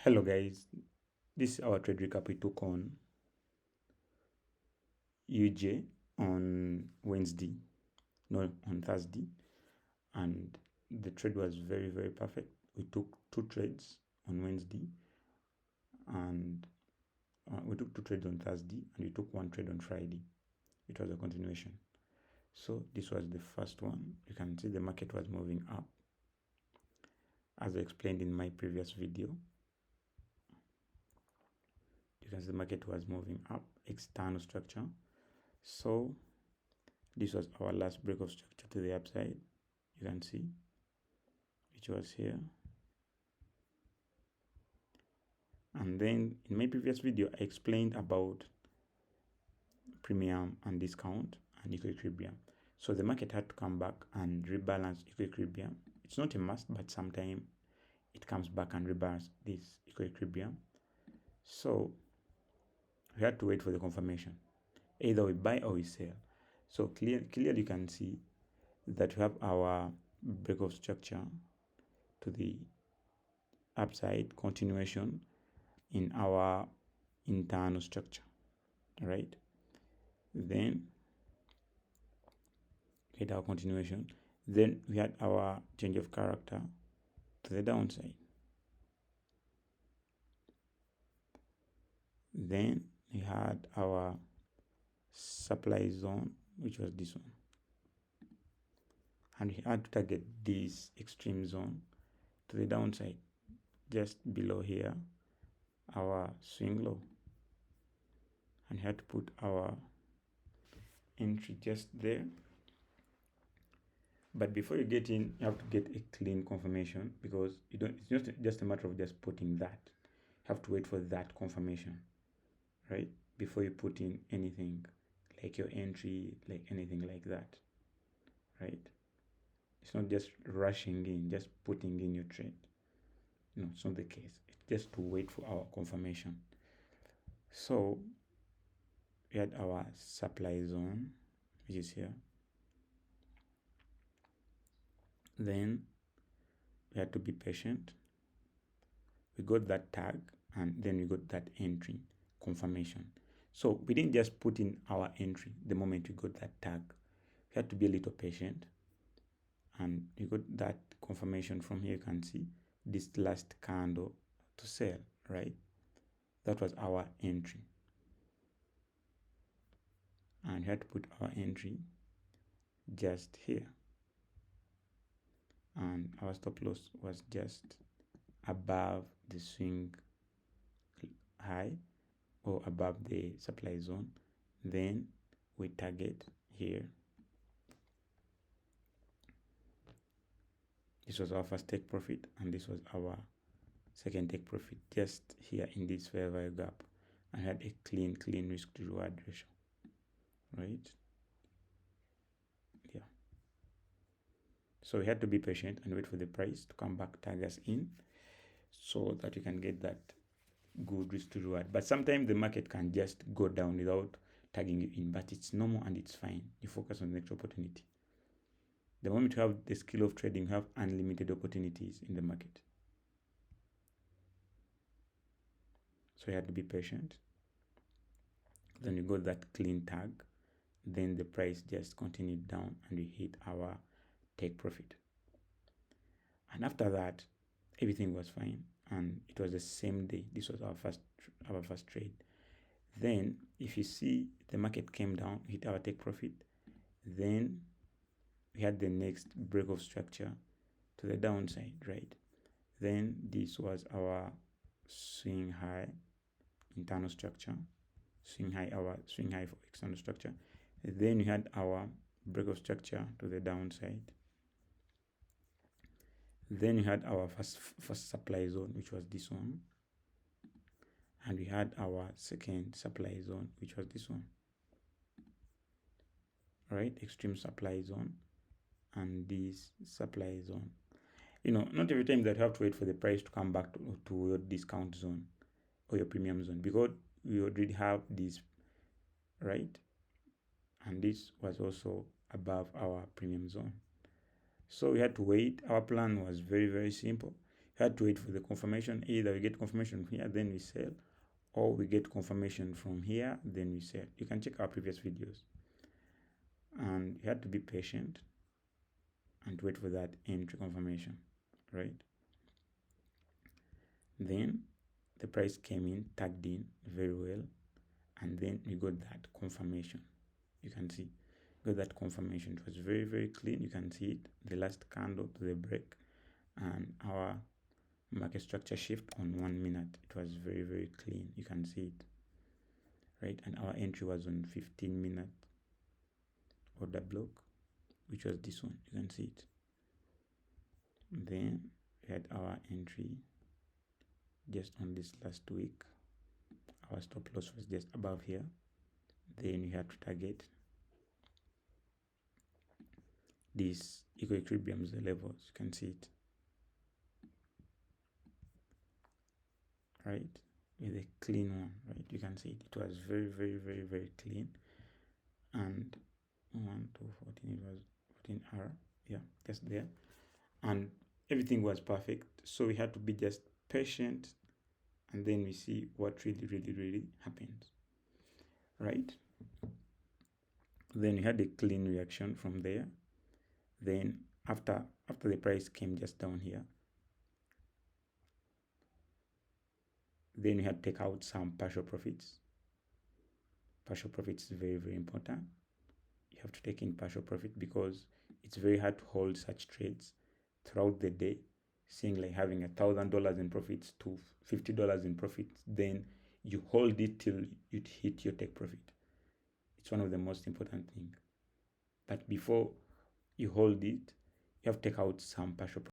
Hello guys, this is our trade recap. We took on UJ on Wednesday, no, on Thursday, and the trade was very perfect. We took two trades on Wednesday, and we took two trades on Thursday, and we took one trade on Friday. It was a continuation. So this was the first one. You can see the market was moving up, as I explained in my previous video. You can see the market was moving up, external structure. So this was our last break of structure to the upside. You can see, which was here. And then in my previous video, I explained about premium and discount and equilibrium. So the market had to come back and rebalance equilibrium. It's not a must, but sometimes it comes back and rebalance this equilibrium. So we had to wait for the confirmation. Either we buy or we sell. So clearly you can see that we have our break of structure to the upside continuation in our internal structure, right? Then we had our continuation. Then we had our change of character to the downside. Then we had our supply zone, which was this one. And we had to target this extreme zone to the downside, just below here, our swing low. And we had to put our entry just there. But before you get in, you have to get a clean confirmation, because it's not just a matter of just putting that. You have to wait for that confirmation, right? Before you put in anything like your entry, like anything like that, right? It's not just rushing in, just putting in your trade. No, it's not the case. It's just to wait for our confirmation. So we had our supply zone, which is here. Then we had to be patient. We got that tag, and then we got that entry confirmation. So we didn't just put in our entry the moment we got that tag. We had to be a little patient, and we got that confirmation. From here you can see this last candle to sell, right? That was our entry, and we had to put our entry just here, and our stop loss was just above the swing high or above the supply zone. Then we target here. This was our first take profit, and this was our second take profit, just here in this fair value gap, and had a clean risk to reward ratio, right? Yeah. So we had to be patient and wait for the price to come back, tag us in, so that you can get that good risk to reward. But sometimes the market can just go down without tagging you in, but it's normal and it's fine. You focus on the next opportunity. The moment you have the skill of trading, you have unlimited opportunities in the market. So you had to be patient. Then you got that clean tag. Then the price just continued down, and we hit our take profit. And after that, everything was fine, and it was the same day. This was our first trade. Then if you see, the market came down, hit our take profit. Then we had the next break of structure to the downside, right? Then this was our swing high internal structure, our swing high for external structure. Then we had our break of structure to the downside. Then we had our first supply zone, which was this one, and we had our second supply zone, which was this one, right? Extreme supply zone and this supply zone. Not every time that you have to wait for the price to come back to your discount zone or your premium zone, because we already have this, right? And this was also above our premium zone. So we had to wait. Our plan was very simple. had to wait for the confirmation. Either we get confirmation from here, then we sell, or we get confirmation from here, then we sell. You can check our previous videos. And you had to be patient and wait for that entry confirmation, right? Then the price came in, tagged in very well, and then we got that confirmation. You can see, got that confirmation. It was very, very clean. You can see it, the last candle to the break, and our market structure shift on 1 minute. It was very, very clean. You can see it, right? And our entry was on 15-minute order block, which was this one. You can see it. Then we had our entry just on this last week. Our stop loss was just above here. Then we had to target these equilibriums, the levels. You can see it, right? With a clean one, right? You can see it. It was very, very, very, very clean. And 1 to 14, it was 14R, yeah, just there. And everything was perfect. So we had to be just patient, and then we see what really, really, really happens, right? Then we had a clean reaction from there. Then after the price came just down here, then we had to take out some partial profits. Partial profits is very, very important. You have to take in partial profit because it's very hard to hold such trades throughout the day, seeing like having $1,000 in profits to $50 in profits, then you hold it till you hit your take profit. It's one of the most important things. But before you hold it, you have to take out some partial profit.